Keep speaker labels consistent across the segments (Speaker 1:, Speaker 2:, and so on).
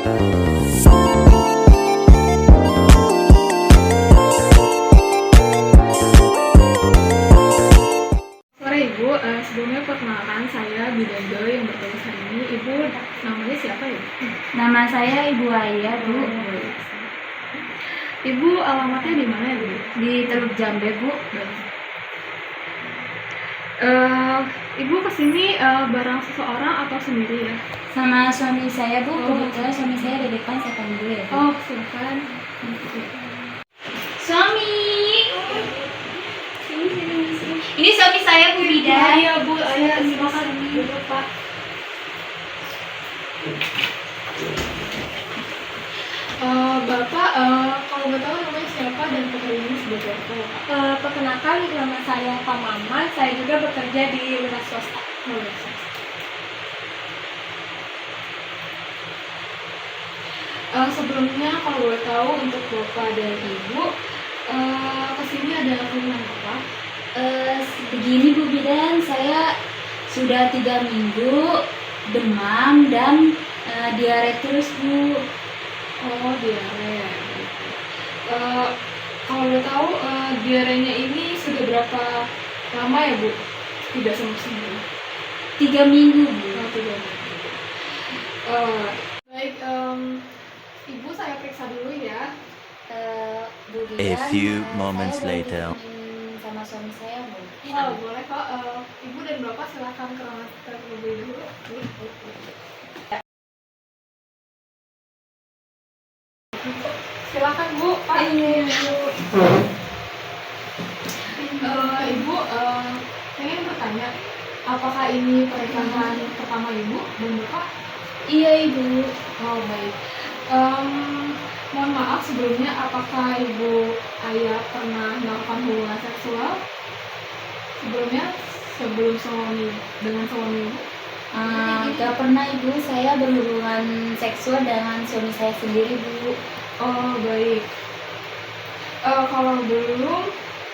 Speaker 1: Sore Ibu, sebelumnya perkenalkan saya Bidado yang bertugas hari ini. Ibu namanya siapa ya?
Speaker 2: Nama saya Ibu Aya, Bu.
Speaker 1: Ibu alamatnya di mana ya, Bu?
Speaker 2: Di Teluk Jambe, Bu.
Speaker 1: Ibu kesini bareng seseorang atau sendiri ya?
Speaker 2: Sama suami saya, Bu.
Speaker 1: Oh.
Speaker 2: Kebetulan suami saya di depan, saya panggil dulu ya, Bu.
Speaker 1: Oh, silakan.
Speaker 2: Suami! Sini. Ini suami saya, Bu Bida.
Speaker 1: Iya, Bu. Silakan duduk, Pak. Bapak, kalau nggak tahu namanya siapa dan pekerjaannya sebagai apa ya, Pak?
Speaker 3: Perkenalkan, nama saya Pak Maman. Saya juga bekerja di unit swasta.
Speaker 1: Oh, ya, siap. Sebelumnya kalau boleh tahu untuk Bapak dan Ibu kesini ada keluhan apa?
Speaker 2: Begini, Bu Bidan, saya sudah 3 minggu demam dan diare terus, Bu.
Speaker 1: Oh, diare. Kalau boleh tahu diarenya ini sudah berapa lama ya, Bu? Tidak sembuh-sembuh.
Speaker 2: 3 minggu, Bu.
Speaker 1: Oh, 3 minggu. Baik, Ibu saya periksa dulu ya.
Speaker 2: Bu
Speaker 4: A
Speaker 2: Bidan,
Speaker 4: few moments
Speaker 2: saya boleh
Speaker 4: later.
Speaker 2: izin sama suami saya, Bu.
Speaker 1: Oh, boleh kok. Ibu dan Bapak silakan ke ruangan terlebih dahulu. Silakan, Bu. Pak.
Speaker 2: Iya, Bu.
Speaker 1: Ibu, pengen bertanya, apakah ini pernikahan pertama Ibu dan Bapak?
Speaker 2: Iya, Ibu.
Speaker 1: Oh, baik. Mohon maaf sebelumnya, apakah Ibu Aya pernah melakukan hubungan seksual sebelumnya, sebelum dengan suami Ibu?
Speaker 2: Gak pernah, Ibu. Saya berhubungan seksual dengan suami saya sendiri, Bu.
Speaker 1: Oh, baik. Kalau belum,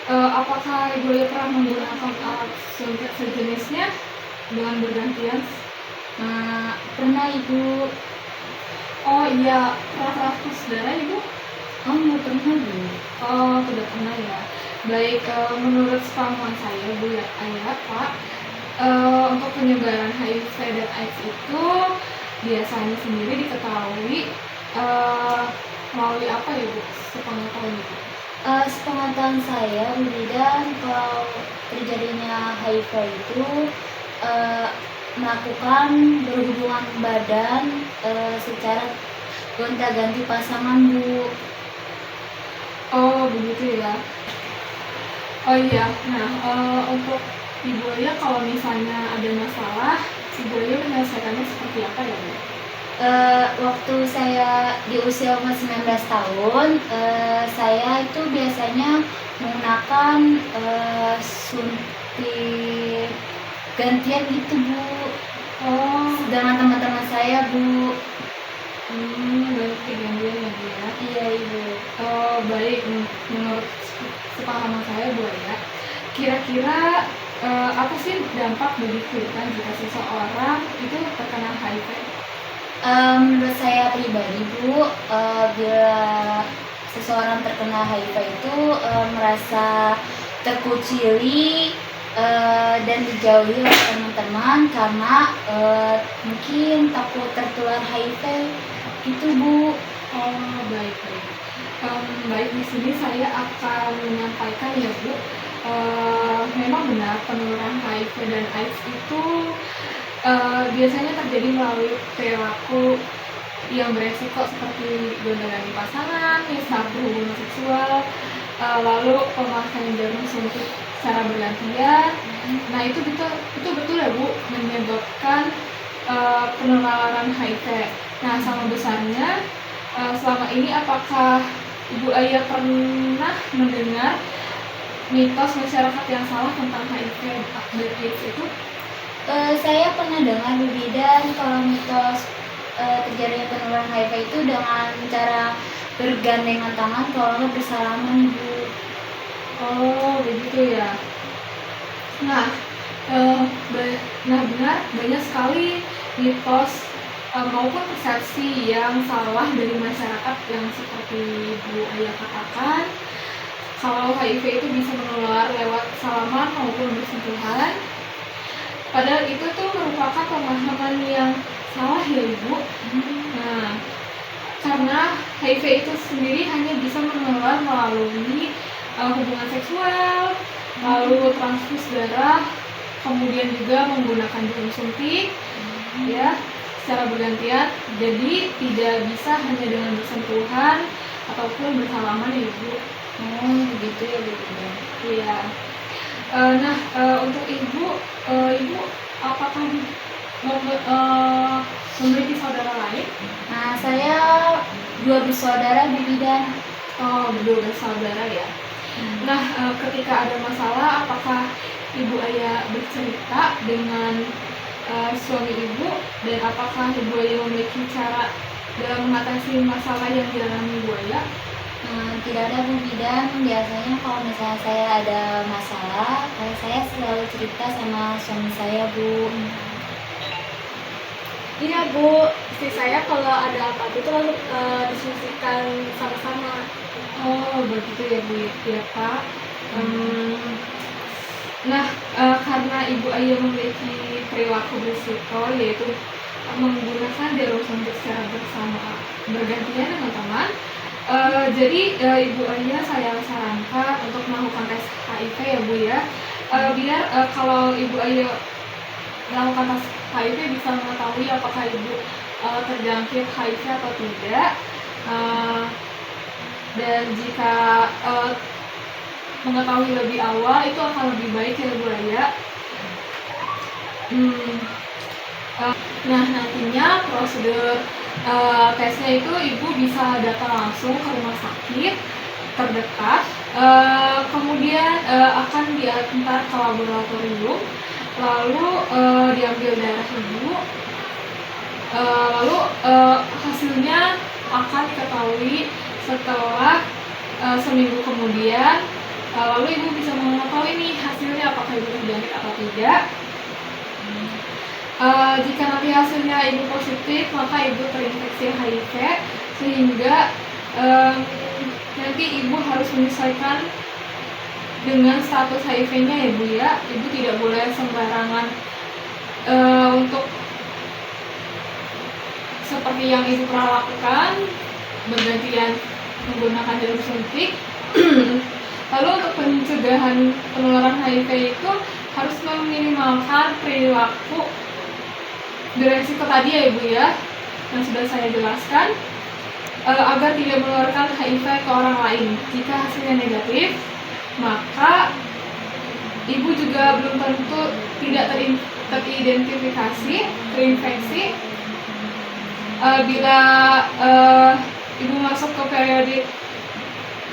Speaker 1: apakah Ibu Aya pernah menggunakan alat suntik sejenisnya dengan bergantian?
Speaker 2: Pernah, Ibu.
Speaker 1: Oh iya, pernah transfusi darah Ibu?
Speaker 2: Oh, nggak pernah, Bu.
Speaker 1: Oh, tidak pernah ya. Baik, menurut pengalaman saya, Bu ya, Ayah, Pak, untuk penyebaran HIV dan AIDS itu biasanya sendiri diketahui melalui apa ya, Bu? Sepengetahuan Ibu?
Speaker 2: Sepengetahuan saya, Bu Bidan, kalau terjadinya HIV itu melakukan berhubungan badan secara gonta-ganti pasangan, Bu.
Speaker 1: Oh, begitu ya. Oh iya, nah untuk Ibu Aya kalau misalnya ada masalah, Ibu Aya menyelesaikannya seperti apa ya, Bu?
Speaker 2: Waktu saya di usia umur 19 tahun, saya itu biasanya menggunakan suntik gantian gitu, Bu.
Speaker 1: Oh,
Speaker 2: Dengan teman-teman saya, Bu.
Speaker 1: berarti gantian ya, Bu ya.
Speaker 2: Iya, Ibu.
Speaker 1: Oh, baik. Menurut sepengalaman saya, Bu Aya, kira-kira apa sih dampak bagi kita jika seseorang itu terkena HIV?
Speaker 2: Menurut saya pribadi, Bu, bila seseorang terkena HIV itu merasa terkucili dan dijauhi oleh teman-teman karena mungkin takut tertular HIV gitu, Bu.
Speaker 1: Oh, baik. Baik, di sini saya akan menyampaikan ya, Bu. Memang benar penularan HIV dan AIDS itu biasanya terjadi melalui perilaku yang beresiko seperti gonta-ganti pasangan, misal berhubungan seksual, lalu pemakaian jarum suntik secara bergantian. Nah, itu betul ya, Bu, menyebabkan penularan HIV. Nah, sama besarnya selama ini apakah Ibu Aya pernah mendengar mitos masyarakat yang salah tentang HIV dan AIDS itu?
Speaker 2: Saya pernah dengar, Bu Bidan, kalau mitos terjadinya penularan HIV itu dengan cara bergandengan tangan kalau bersalaman, Bu.
Speaker 1: Oh, begitu ya. Nah, benar banyak sekali mitos maupun persepsi yang salah dari masyarakat yang seperti Bu Aya katakan, kalau HIV itu bisa menular lewat salaman maupun bersentuhan. Padahal itu tuh merupakan pemahaman yang salah ya Ibu. Nah, karena HIV itu sendiri hanya bisa menular melalui hubungan seksual, lalu transfus darah, kemudian juga menggunakan jarum suntik, ya, secara bergantian. Jadi tidak bisa hanya dengan bersentuhan ataupun bersalaman ya Ibu.
Speaker 2: Begitu ya Bu.
Speaker 1: Iya. Nah, untuk Ibu apakah memiliki saudara lain?
Speaker 2: Nah, saya 2 bersaudara Bibi dan
Speaker 1: Oh, berdua bersaudara ya. Nah, ketika ada masalah, apakah Ibu Aya bercerita dengan suami Ibu, dan apakah Ibu Aya memiliki cara dalam mengatasi masalah yang dialami Ibu Aya?
Speaker 2: Tidak ada Bu Bidan. Biasanya kalau misalnya saya ada masalah, saya selalu cerita sama suami saya Bu.
Speaker 3: Iya Bu, istri saya kalau ada apa-apa itu lalu diskusikan sama-sama.
Speaker 1: Oh, begitu ya Bu ya Pak. Nah, karena Ibu Aya memiliki perilaku berisiko, yaitu menggunakan jarum suntik secara bersama bergantian dengan teman. Jadi Ibu Aya saya sarankan untuk melakukan tes HIV ya Bu ya, biar kalau Ibu Aya melakukan tes HIV bisa mengetahui apakah Ibu terjangkit HIV atau tidak. Dan jika mengetahui lebih awal itu akan lebih baik ya Bu Aya. Nah, nantinya prosedur tesnya itu Ibu bisa datang langsung ke rumah sakit terdekat, kemudian akan diantar ke laboratorium, lalu diambil darah Ibu, lalu hasilnya akan diketahui setelah seminggu kemudian. Lalu Ibu bisa mengetahui nih hasilnya apakah Ibu terjangkit atau tidak. Jika nanti hasilnya Ibu positif, maka Ibu terinfeksi HIV, sehingga nanti Ibu harus menyesuaikan dengan status HIV-nya ya Bu ya. Ibu tidak boleh sembarangan untuk seperti yang Ibu pernah lakukan, bergantian menggunakan jarum suntik. Lalu untuk pencegahan penularan HIV itu harus meminimalkan perilaku beresiko tadi ya Ibu ya, yang sudah saya jelaskan, agar tidak menularkan HIV ke orang lain. Jika hasilnya negatif, maka Ibu juga belum tentu tidak teridentifikasi terinfeksi. Bila Ibu masuk ke periode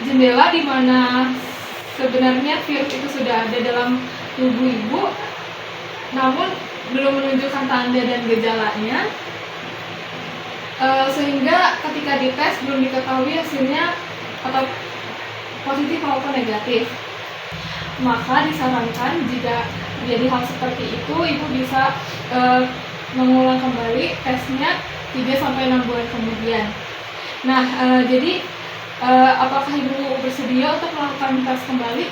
Speaker 1: jendela di mana sebenarnya virus itu sudah ada dalam tubuh Ibu, namun belum menunjukkan tanda dan gejalanya, sehingga ketika dites belum diketahui hasilnya atau positif maupun negatif. Maka disarankan jika terjadi hal seperti itu, Ibu bisa mengulang kembali tesnya 3-6 bulan kemudian. Nah, jadi apakah Ibu bersedia untuk melakukan tes kembali?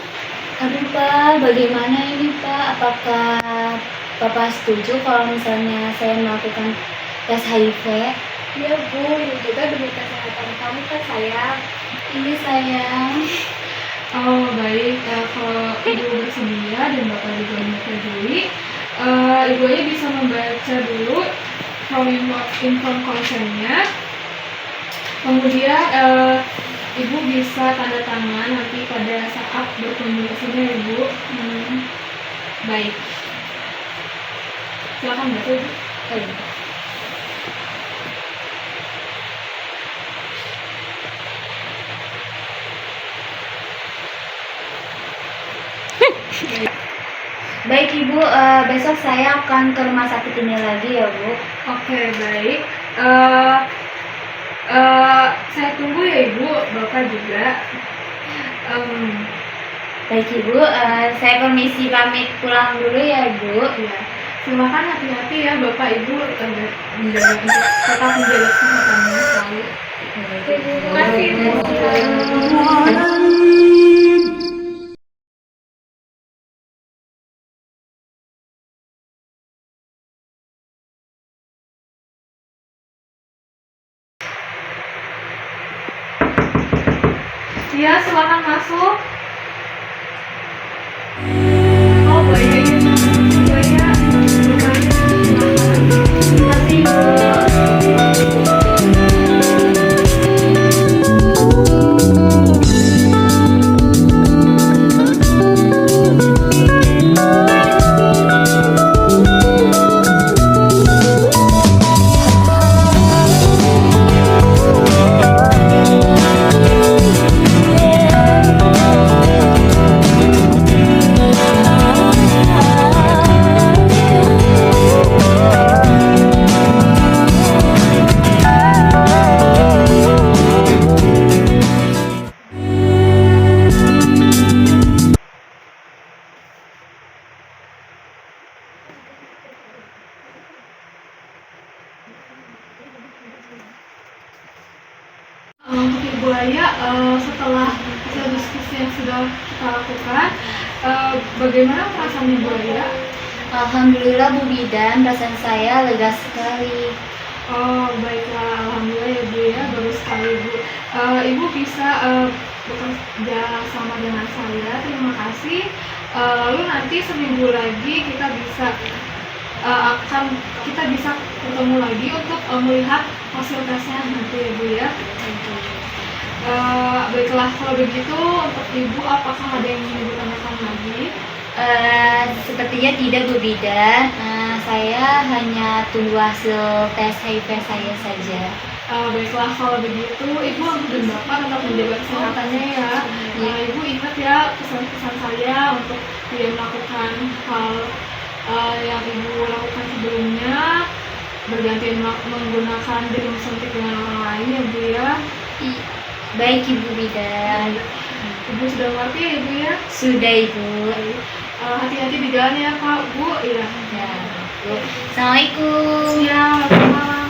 Speaker 2: Aduh Pak, bagaimana ini Pak? Apakah Bapak setuju kalau misalnya saya melakukan tes HIV?
Speaker 3: Iya Bu, ini juga demi kesehatan kamu kan sayang.
Speaker 2: Ini sayang.
Speaker 1: Oh baik, kalau Ibu bersedia dan Bapak juga menyetujui, Ibu aja bisa membaca dulu inform consent-nya. Kemudian Ibu bisa tanda tangan nanti pada saat berkunjung ke sini ya Ibu. Baik. Silakan baca Ibu.
Speaker 2: Baik Ibu, besok saya akan ke rumah sakit ini lagi ya Bu.
Speaker 1: Oke, baik. Saya tunggu ya Ibu, Bapak juga.
Speaker 2: Baik Ibu, saya permisi pamit pulang dulu ya Bu.
Speaker 1: Ya. Silakan hati-hati ya Bapak Ibu, tetap menjaga kesehatannya selalu. Terima kasih Ibu. Ya, silakan masuk. Oh, Buaya ya. Buaya. Terima kasih, Bu. Untuk Ibu Aya, setelah hasil diskusi yang sudah kita lakukan, bagaimana perasaan Ibu Aya?
Speaker 2: Alhamdulillah Bu Bidan, perasaan saya lega sekali.
Speaker 1: Oh, baiklah, alhamdulillah ya Bu ya, bagus sekali Bu. Ibu bisa bekerja sama dengan saya, terima kasih. Lalu nanti seminggu lagi kita bisa ketemu lagi untuk melihat hasil tesnya nanti ya Bu ya. Baiklah, kalau begitu untuk Ibu apakah ada yang ingin Ibu tanyakan lagi?
Speaker 2: Sepertinya tidak Bu Bidan, saya hanya tunggu hasil tes HIV saya saja.
Speaker 1: Baiklah, kalau begitu Ibu dan Bapak tetap menjaga kesehatannya ya. Ibu ingat ya pesan-pesan saya untuk tidak melakukan hal yang Ibu lakukan sebelumnya, bergantian menggunakan jarum suntik dengan orang lain ya Bu ya.
Speaker 2: Baik Ibu Bidan.
Speaker 1: Ibu sudah ngerti ya Ibu ya?
Speaker 2: Sudah Ibu.
Speaker 1: Hati-hati di jalan ya Pak Bu. Iya.
Speaker 2: Ya, Bu. Assalamualaikum.
Speaker 1: Ya, selamat malam.